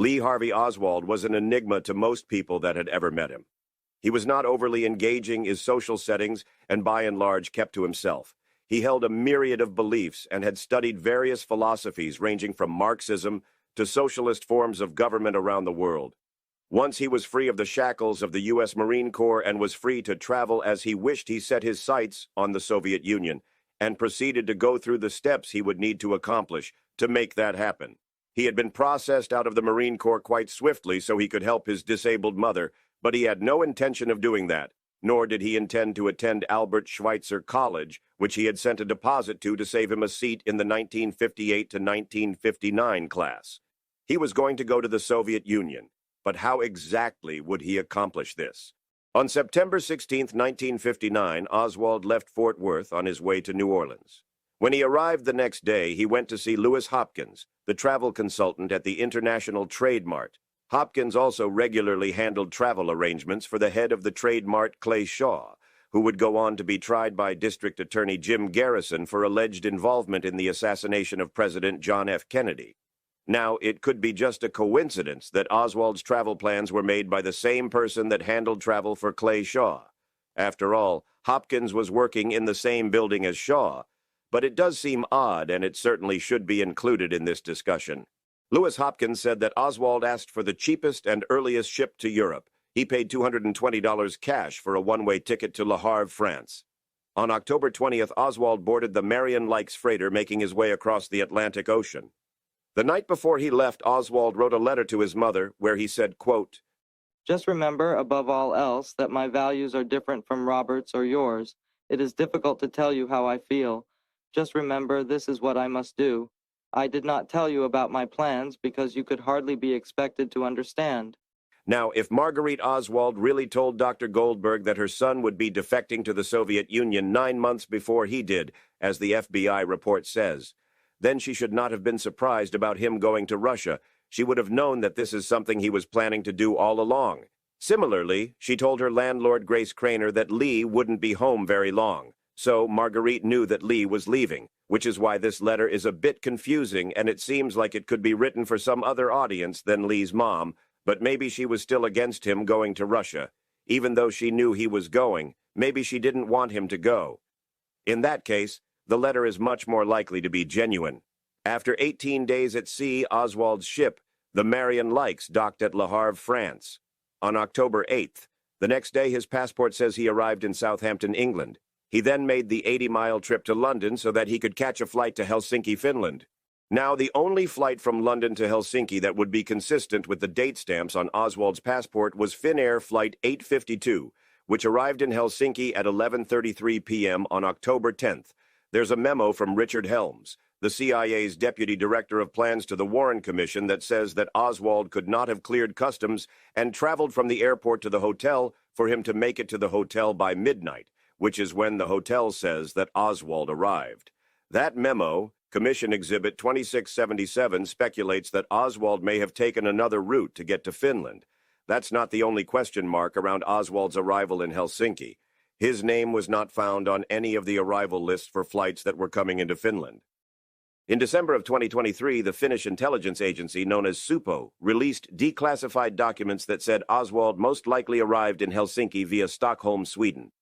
Lee Harvey Oswald was an enigma to most people that had ever met him. He was not overly engaging in social settings and by and large kept to himself. He held a myriad of beliefs and had studied various philosophies ranging from Marxism to socialist forms of government around the world. Once he was free of the shackles of the U.S. Marine Corps and was free to travel as he wished, he set his sights on the Soviet Union and proceeded to go through the steps he would need to accomplish to make that happen. He had been processed out of the Marine Corps quite swiftly so he could help his disabled mother, but he had no intention of doing that, nor did he intend to attend Albert Schweitzer College, which he had sent a deposit to save him a seat in the 1958 to 1959 class. He was going to go to the Soviet Union. But how exactly would he accomplish this? On September 16, 1959, Oswald left Fort Worth on his way to New Orleans. When he arrived the next day, he went to see Lewis Hopkins, the travel consultant at the International Trade Mart. Hopkins also regularly handled travel arrangements for the head of the Trade Mart, Clay Shaw, who would go on to be tried by District Attorney Jim Garrison for alleged involvement in the assassination of President John F. Kennedy. Now, it could be just a coincidence that Oswald's travel plans were made by the same person that handled travel for Clay Shaw. After all, Hopkins was working in the same building as Shaw, but it does seem odd, and it certainly should be included in this discussion. Lewis Hopkins said that Oswald asked for the cheapest and earliest ship to Europe. He paid $220 cash for a one-way ticket to Le Havre, France. On October 20th, Oswald boarded the Marion Likes freighter, making his way across the Atlantic Ocean. The night before he left, Oswald wrote a letter to his mother where he said, quote, "Just remember, above all else, that my values are different from Robert's or yours. It is difficult to tell you how I feel. Just remember, this is what I must do. I did not tell you about my plans because you could hardly be expected to understand." Now, if Marguerite Oswald really told Dr. Goldberg that her son would be defecting to the Soviet Union 9 months before he did, as the FBI report says, then she should not have been surprised about him going to Russia. She would have known that this is something he was planning to do all along. Similarly, she told her landlord, Grace Craner, that Lee wouldn't be home very long. So Marguerite knew that Lee was leaving, which is why this letter is a bit confusing, and it seems like it could be written for some other audience than Lee's mom, but maybe she was still against him going to Russia. Even though she knew he was going, maybe she didn't want him to go. In that case, the letter is much more likely to be genuine. After 18 days at sea, Oswald's ship, the Marion Likes, docked at Le Havre, France. On October 8th, the next day his passport says he arrived in Southampton, England. He then made the 80-mile trip to London so that he could catch a flight to Helsinki, Finland. Now, the only flight from London to Helsinki that would be consistent with the date stamps on Oswald's passport was Finnair Flight 852, which arrived in Helsinki at 11:33 p.m. on October 10th. There's a memo from Richard Helms, the CIA's deputy director of plans to the Warren Commission, that says that Oswald could not have cleared customs and traveled from the airport to the hotel for him to make it to the hotel by midnight, which is when the hotel says that Oswald arrived. That memo, Commission Exhibit 2677, speculates that Oswald may have taken another route to get to Finland. That's not the only question mark around Oswald's arrival in Helsinki. His name was not found on any of the arrival lists for flights that were coming into Finland. In December of 2023, the Finnish intelligence agency known as Supo released declassified documents that said Oswald most likely arrived in Helsinki via Stockholm, Sweden.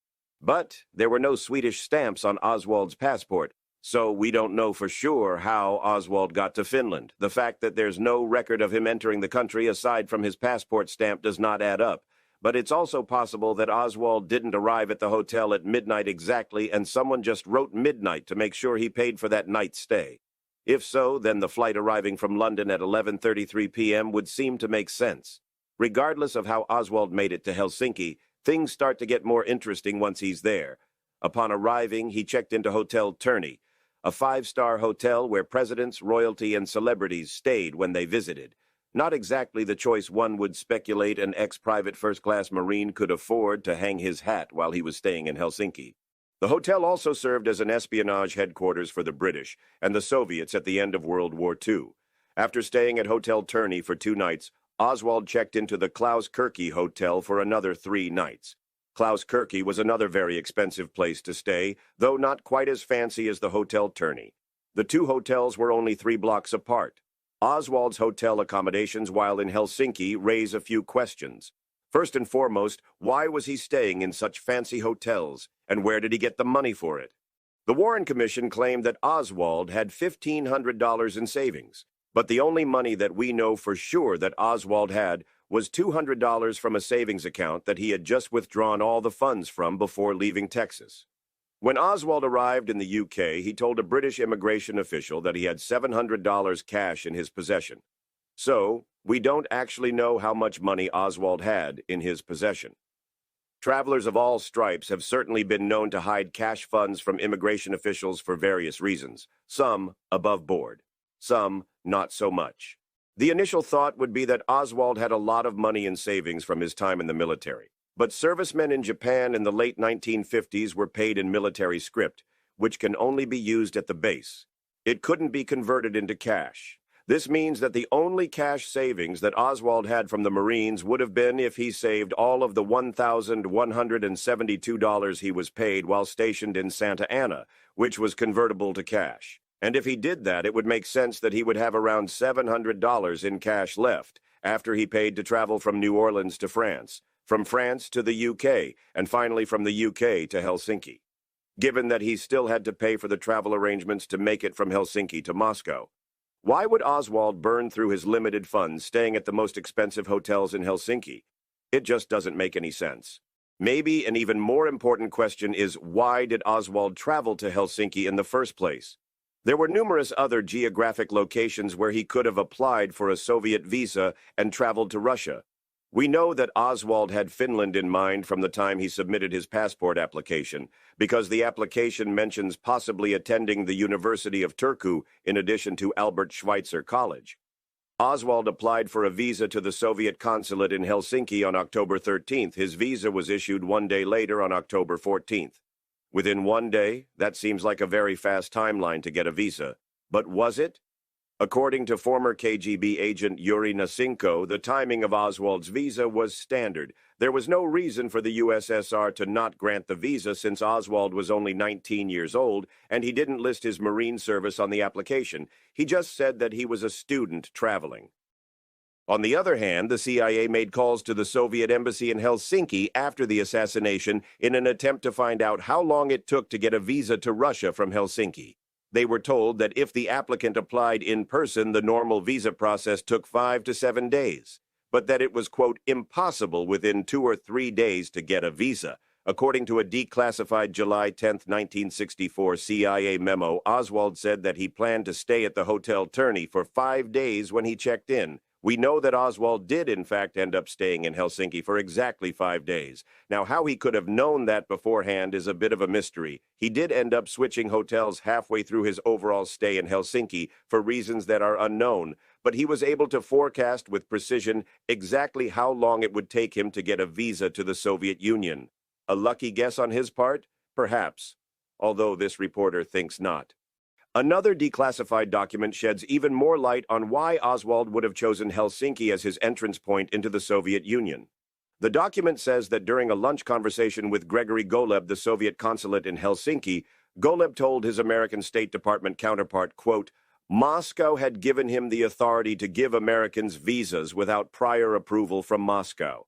But there were no Swedish stamps on Oswald's passport, so we don't know for sure how Oswald got to Finland. The fact that there's no record of him entering the country aside from his passport stamp does not add up. But it's also possible that Oswald didn't arrive at the hotel at midnight exactly, and someone just wrote midnight to make sure he paid for that night's stay. If so, then the flight arriving from London at 11:33 p.m. would seem to make sense. Regardless of how Oswald made it to Helsinki, things start to get more interesting once he's there. Upon arriving, he checked into Hotel Turney, a 5-star hotel where presidents, royalty, and celebrities stayed when they visited. Not exactly the choice one would speculate an ex-private first-class Marine could afford to hang his hat while he was staying in Helsinki. The hotel also served as an espionage headquarters for the British and the Soviets at the end of World War II. After staying at Hotel Turney for 2 nights, Oswald checked into the Klaus Kirke Hotel for another 3 nights. Klaus Kirke was another very expensive place to stay, though not quite as fancy as the Hotel Turney. The 2 hotels were only 3 blocks apart. Oswald's hotel accommodations while in Helsinki raise a few questions. First and foremost, why was he staying in such fancy hotels, and where did he get the money for it? The Warren Commission claimed that Oswald had $1,500 in savings, but the only money that we know for sure that Oswald had was $200 from a savings account that he had just withdrawn all the funds from before leaving Texas. When Oswald arrived in the UK, he told a British immigration official that he had $700 cash in his possession. So, we don't actually know how much money Oswald had in his possession. Travelers of all stripes have certainly been known to hide cash funds from immigration officials for various reasons, some above board, some not so much. The initial thought would be that Oswald had a lot of money in savings from his time in the military. But servicemen in Japan in the late 1950s were paid in military script, which can only be used at the base. It couldn't be converted into cash. This means that the only cash savings that Oswald had from the Marines would have been if he saved all of the $1,172 he was paid while stationed in Santa Ana, which was convertible to cash. And if he did that, it would make sense that he would have around $700 in cash left after he paid to travel from New Orleans to France, from France to the UK, and finally from the UK to Helsinki, given that he still had to pay for the travel arrangements to make it from Helsinki to Moscow. Why would Oswald burn through his limited funds staying at the most expensive hotels in Helsinki? It just doesn't make any sense. Maybe an even more important question is, why did Oswald travel to Helsinki in the first place? There were numerous other geographic locations where he could have applied for a Soviet visa and traveled to Russia. We know that Oswald had Finland in mind from the time he submitted his passport application, because the application mentions possibly attending the University of Turku in addition to Albert Schweitzer College. Oswald applied for a visa to the Soviet consulate in Helsinki on October 13th. His visa was issued 1 day later on October 14th. Within 1 day, that seems like a very fast timeline to get a visa. But was it? According to former KGB agent Yuri Nasenko, the timing of Oswald's visa was standard. There was no reason for the USSR to not grant the visa since Oswald was only 19 years old, and he didn't list his Marine service on the application. He just said that he was a student traveling. On the other hand, the CIA made calls to the Soviet embassy in Helsinki after the assassination in an attempt to find out how long it took to get a visa to Russia from Helsinki. They were told that if the applicant applied in person, the normal visa process took 5 to 7 days, but that it was, quote, impossible within 2 or 3 days to get a visa. According to a declassified July 10, 1964 CIA memo, Oswald said that he planned to stay at the Hotel Turney for 5 days when he checked in. We know that Oswald did, in fact, end up staying in Helsinki for exactly 5 days. Now, how he could have known that beforehand is a bit of a mystery. He did end up switching hotels halfway through his overall stay in Helsinki for reasons that are unknown, but he was able to forecast with precision exactly how long it would take him to get a visa to the Soviet Union. A lucky guess on his part? Perhaps, although this reporter thinks not. Another declassified document sheds even more light on why Oswald would have chosen Helsinki as his entrance point into the Soviet Union. The document says that during a lunch conversation with Gregory Golub, the Soviet consulate in Helsinki, Golub told his American State Department counterpart, quote, Moscow had given him the authority to give Americans visas without prior approval from Moscow.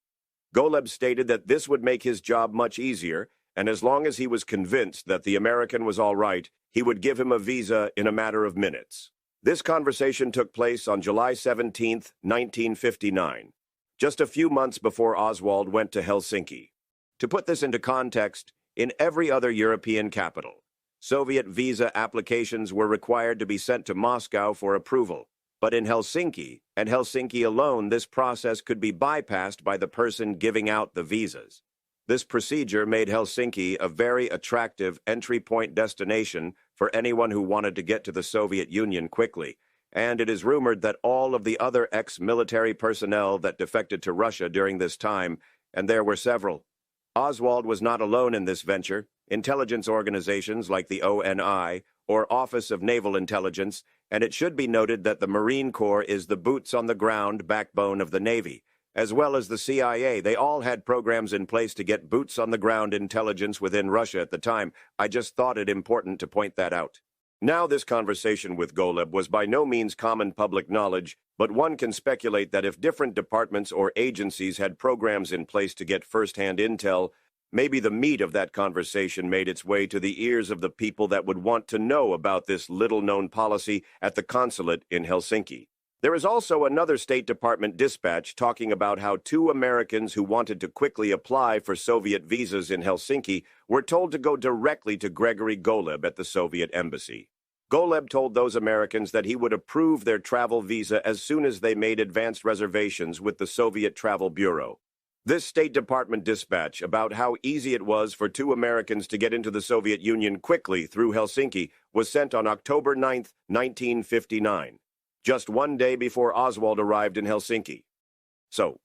Golub stated that this would make his job much easier, and as long as he was convinced that the American was all right, he would give him a visa in a matter of minutes. This conversation took place on July 17, 1959, just a few months before Oswald went to Helsinki. To put this into context, in every other European capital, Soviet visa applications were required to be sent to Moscow for approval. But in Helsinki, and Helsinki alone, this process could be bypassed by the person giving out the visas. This procedure made Helsinki a very attractive entry point destination for anyone who wanted to get to the Soviet Union quickly, and it is rumored that all of the other ex-military personnel that defected to Russia during this time, and there were several. Oswald was not alone in this venture. Intelligence organizations like the ONI, or Office of Naval Intelligence, and it should be noted that the Marine Corps is the boots-on-the-ground backbone of the Navy, as well as the CIA. They all had programs in place to get boots-on-the-ground intelligence within Russia at the time. I just thought it important to point that out. Now, this conversation with Golub was by no means common public knowledge, but one can speculate that if different departments or agencies had programs in place to get first-hand intel, maybe the meat of that conversation made its way to the ears of the people that would want to know about this little-known policy at the consulate in Helsinki. There is also another State Department dispatch talking about how two Americans who wanted to quickly apply for Soviet visas in Helsinki were told to go directly to Gregory Golub at the Soviet embassy. Golub told those Americans that he would approve their travel visa as soon as they made advanced reservations with the Soviet Travel Bureau. This State Department dispatch about how easy it was for two Americans to get into the Soviet Union quickly through Helsinki was sent on October 9, 1959. Just one day before Oswald arrived in Helsinki. So,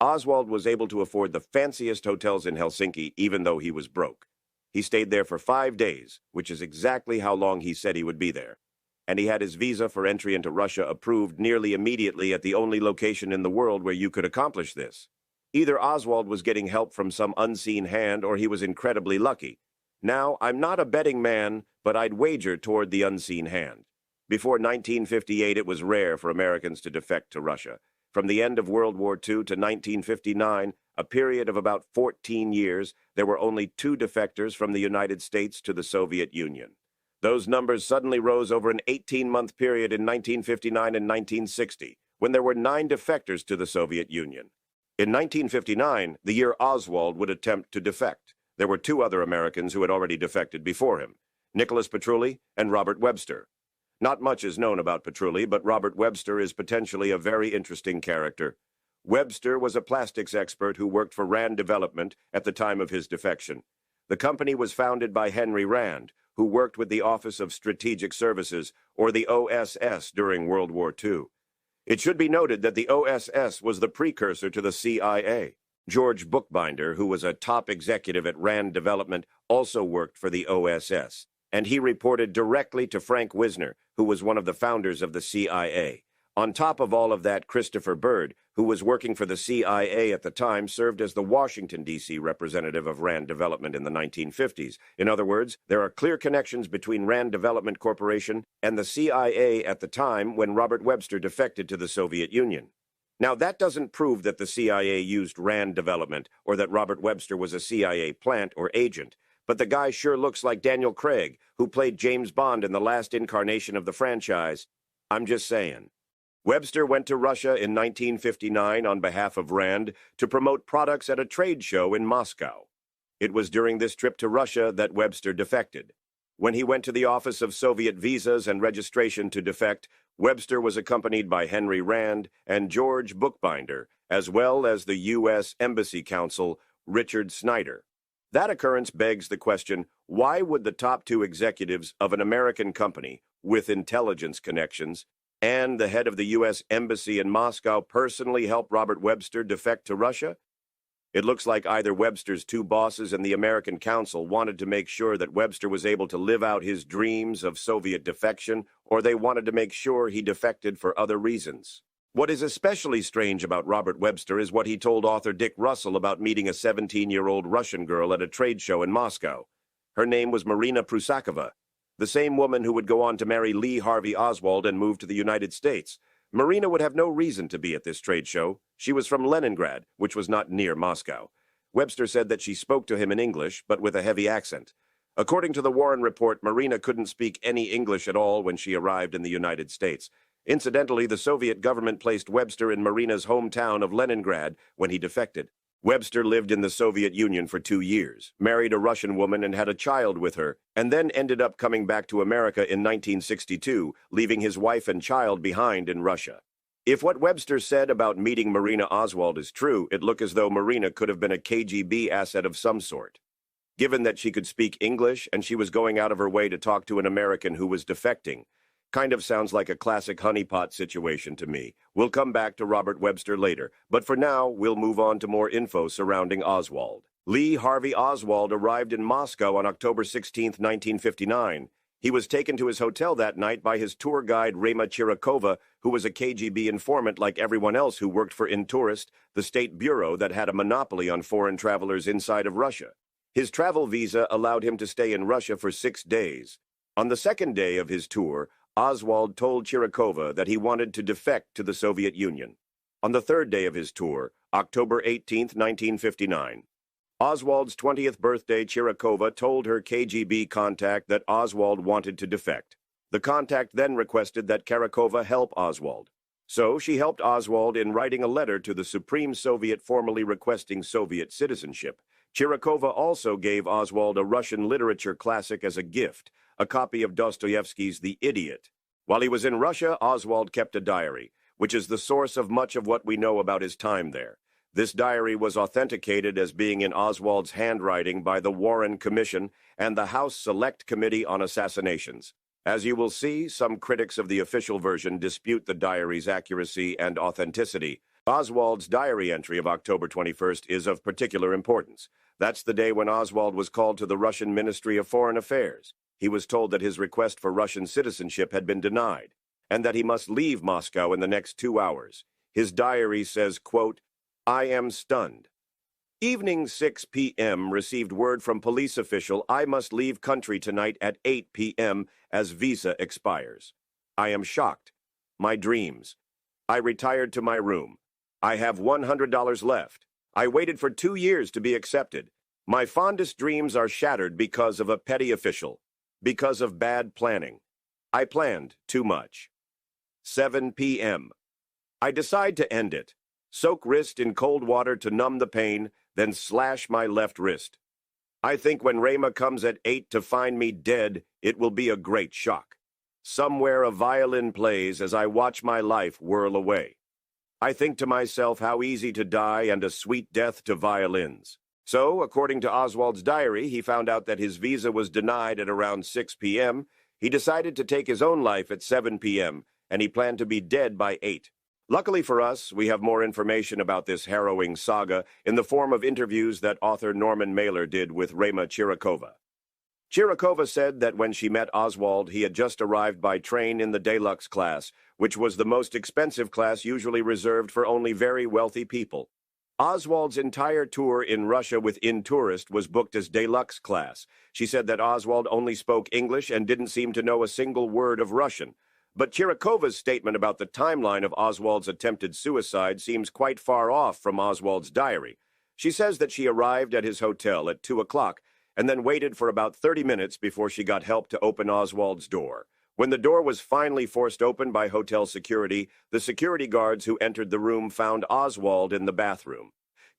Oswald was able to afford the fanciest hotels in Helsinki even though he was broke. He stayed there for 5 days, which is exactly how long he said he would be there. And he had his visa for entry into Russia approved nearly immediately at the only location in the world where you could accomplish this. Either Oswald was getting help from some unseen hand or he was incredibly lucky. Now, I'm not a betting man, but I'd wager toward the unseen hand. Before 1958, it was rare for Americans to defect to Russia. From the end of World War II to 1959, a period of about 14 years, there were only 2 defectors from the United States to the Soviet Union. Those numbers suddenly rose over an 18-month period in 1959 and 1960, when there were 9 defectors to the Soviet Union. In 1959, the year Oswald would attempt to defect, there were 2 other Americans who had already defected before him, Nicholas Petrulli and Robert Webster. Not much is known about Petrulli, but Robert Webster is potentially a very interesting character. Webster was a plastics expert who worked for Rand Development at the time of his defection. The company was founded by Henry Rand, who worked with the Office of Strategic Services, or the OSS, during World War II. It should be noted that the OSS was the precursor to the CIA. George Bookbinder, who was a top executive at Rand Development, also worked for the OSS, and he reported directly to Frank Wisner, who was one of the founders of the CIA. On top of all of that, Christopher Byrd, who was working for the CIA at the time, served as the Washington, D.C. representative of Rand Development in the 1950s. In other words, there are clear connections between Rand Development Corporation and the CIA at the time when Robert Webster defected to the Soviet Union. Now, that doesn't prove that the CIA used Rand Development or that Robert Webster was a CIA plant or agent, but the guy sure looks like Daniel Craig, who played James Bond in the last incarnation of the franchise. I'm just saying. Webster went to Russia in 1959 on behalf of Rand to promote products at a trade show in Moscow. It was during this trip to Russia that Webster defected. When he went to the Office of Soviet Visas and Registration to defect, Webster was accompanied by Henry Rand and George Bookbinder, as well as the U.S. Embassy Counsel, Richard Snyder. That occurrence begs the question, why would the top 2 executives of an American company with intelligence connections and the head of the U.S. Embassy in Moscow personally help Robert Webster defect to Russia? It looks like either Webster's 2 bosses and the American Council wanted to make sure that Webster was able to live out his dreams of Soviet defection, or they wanted to make sure he defected for other reasons. What is especially strange about Robert Webster is what he told author Dick Russell about meeting a 17-year-old Russian girl at a trade show in Moscow. Her name was Marina Prusakova, the same woman who would go on to marry Lee Harvey Oswald and move to the United States. Marina would have no reason to be at this trade show. She was from Leningrad, which was not near Moscow. Webster said that she spoke to him in English, but with a heavy accent. According to the Warren Report, Marina couldn't speak any English at all when she arrived in the United States. Incidentally, the Soviet government placed Webster in Marina's hometown of Leningrad when he defected. Webster lived in the Soviet Union for 2 years, married a Russian woman and had a child with her, and then ended up coming back to America in 1962, leaving his wife and child behind in Russia. If what Webster said about meeting Marina Oswald is true, it looked as though Marina could have been a KGB asset of some sort. Given that she could speak English and she was going out of her way to talk to an American who was defecting, kind of sounds like a classic honeypot situation to me. We'll come back to Robert Webster later, but for now, we'll move on to more info surrounding Oswald. Lee Harvey Oswald arrived in Moscow on October 16, 1959. He was taken to his hotel that night by his tour guide Rema Chirikova, who was a KGB informant like everyone else who worked for Intourist, the state bureau that had a monopoly on foreign travelers inside of Russia. His travel visa allowed him to stay in Russia for 6 days. On the second day of his tour, Oswald told Chirikova that he wanted to defect to the Soviet Union. On the third day of his tour, October 18, 1959, Oswald's 20th birthday, Chirikova told her KGB contact that Oswald wanted to defect. The contact then requested that Chirikova help Oswald. So she helped Oswald in writing a letter to the Supreme Soviet formally requesting Soviet citizenship. Chirikova also gave Oswald a Russian literature classic as a gift, a copy of Dostoevsky's The Idiot. While he was in Russia, Oswald kept a diary, which is the source of much of what we know about his time there. This diary was authenticated as being in Oswald's handwriting by the Warren Commission and the House Select Committee on Assassinations. As you will see, some critics of the official version dispute the diary's accuracy and authenticity. Oswald's diary entry of October 21st is of particular importance. That's the day when Oswald was called to the Russian Ministry of Foreign Affairs. He was told that his request for Russian citizenship had been denied, and that he must leave Moscow in the next 2 hours. His diary says, quote, "I am stunned. Evening 6 p.m. received word from police official I must leave country tonight at 8 p.m. as visa expires. I am shocked. My dreams. I retired to my room. I have $100 left. I waited for 2 years to be accepted. My fondest dreams are shattered because of a petty official, because of bad planning. I planned too much. 7 p.m. I decide to end it. Soak wrist in cold water to numb the pain, then slash my left wrist. I think when Rama comes at 8 to find me dead, it will be a great shock. Somewhere a violin plays as I watch my life whirl away. I think to myself how easy to die and a sweet death to violins. So, according to Oswald's diary, he found out that his visa was denied at around 6 p.m. He decided to take his own life at 7 p.m., and he planned to be dead by 8. Luckily for us, we have more information about this harrowing saga in the form of interviews that author Norman Mailer did with Rama Chirikova. Chirikova said that when she met Oswald, he had just arrived by train in the deluxe class, which was the most expensive class usually reserved for only very wealthy people. Oswald's entire tour in Russia with Intourist was booked as deluxe class. She said that Oswald only spoke English and didn't seem to know a single word of Russian. But Chirikova's statement about the timeline of Oswald's attempted suicide seems quite far off from Oswald's diary. She says that she arrived at his hotel at 2 o'clock and then waited for about 30 minutes before she got help to open Oswald's door. When the door was finally forced open by hotel security, the security guards who entered the room found Oswald in the bathroom.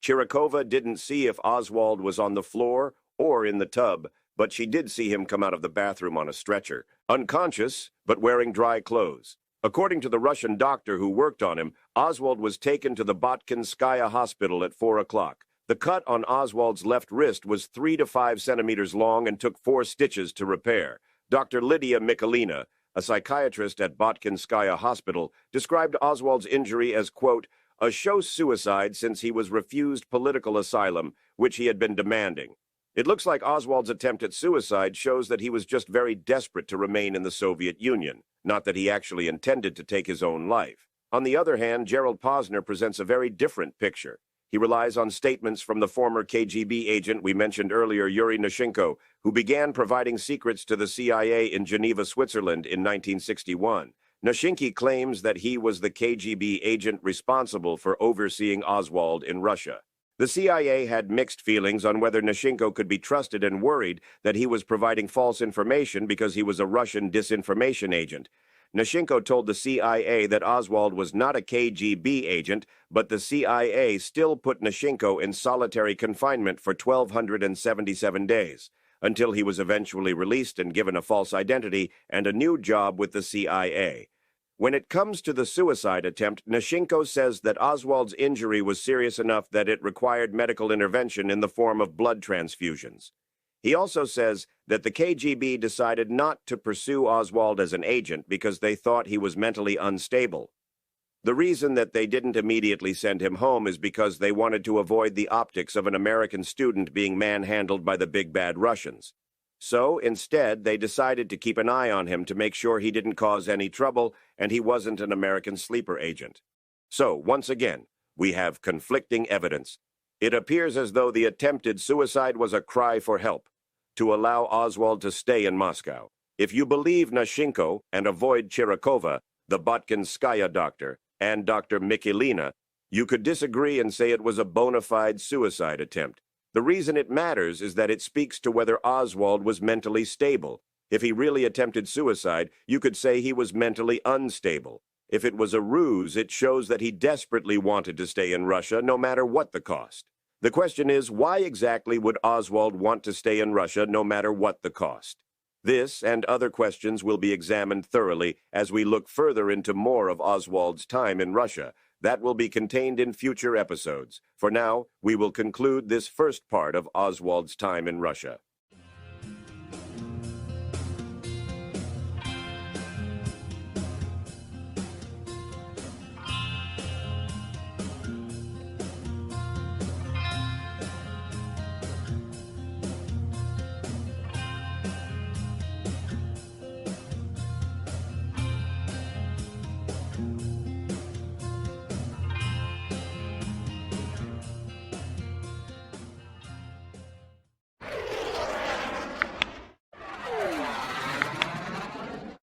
Chirikova didn't see if Oswald was on the floor or in the tub, but she did see him come out of the bathroom on a stretcher, unconscious, but wearing dry clothes. According to the Russian doctor who worked on him, Oswald was taken to the Botkinskaya hospital at 4 o'clock. The cut on Oswald's left wrist was 3 to 5 centimeters long and took 4 stitches to repair. Dr. Lydia Mikulina, a psychiatrist at Botkinskaya Hospital, described Oswald's injury as, quote, a show suicide since he was refused political asylum, which he had been demanding. It looks like Oswald's attempt at suicide shows that he was just very desperate to remain in the Soviet Union, not that he actually intended to take his own life. On the other hand, Gerald Posner presents a very different picture. He relies on statements from the former KGB agent we mentioned earlier, Yuri Nushenko, who began providing secrets to the CIA in Geneva, Switzerland in 1961. Nushenko claims that he was the KGB agent responsible for overseeing Oswald in Russia. The CIA had mixed feelings on whether Nushenko could be trusted and worried that he was providing false information because he was a Russian disinformation agent. Nushenko told the CIA that Oswald was not a KGB agent, but the CIA still put Nushenko in solitary confinement for 1,277 days, until he was eventually released and given a false identity and a new job with the CIA. When it comes to the suicide attempt, Nushenko says that Oswald's injury was serious enough that it required medical intervention in the form of blood transfusions. He also says that the KGB decided not to pursue Oswald as an agent because they thought he was mentally unstable. The reason that they didn't immediately send him home is because they wanted to avoid the optics of an American student being manhandled by the big bad Russians. So, instead, they decided to keep an eye on him to make sure he didn't cause any trouble and he wasn't an American sleeper agent. So, once again, we have conflicting evidence. It appears as though the attempted suicide was a cry for help, to allow Oswald to stay in Moscow. If you believe Nashenko and avoid Chirikova, the Botkinskaya doctor, and Dr. Mikhailina, you could disagree and say it was a bona fide suicide attempt. The reason it matters is that it speaks to whether Oswald was mentally stable. If he really attempted suicide, you could say he was mentally unstable. If it was a ruse, it shows that he desperately wanted to stay in Russia, no matter what the cost. The question is, why exactly would Oswald want to stay in Russia, no matter what the cost? This and other questions will be examined thoroughly as we look further into more of Oswald's time in Russia. That will be contained in future episodes. For now, we will conclude this first part of Oswald's time in Russia.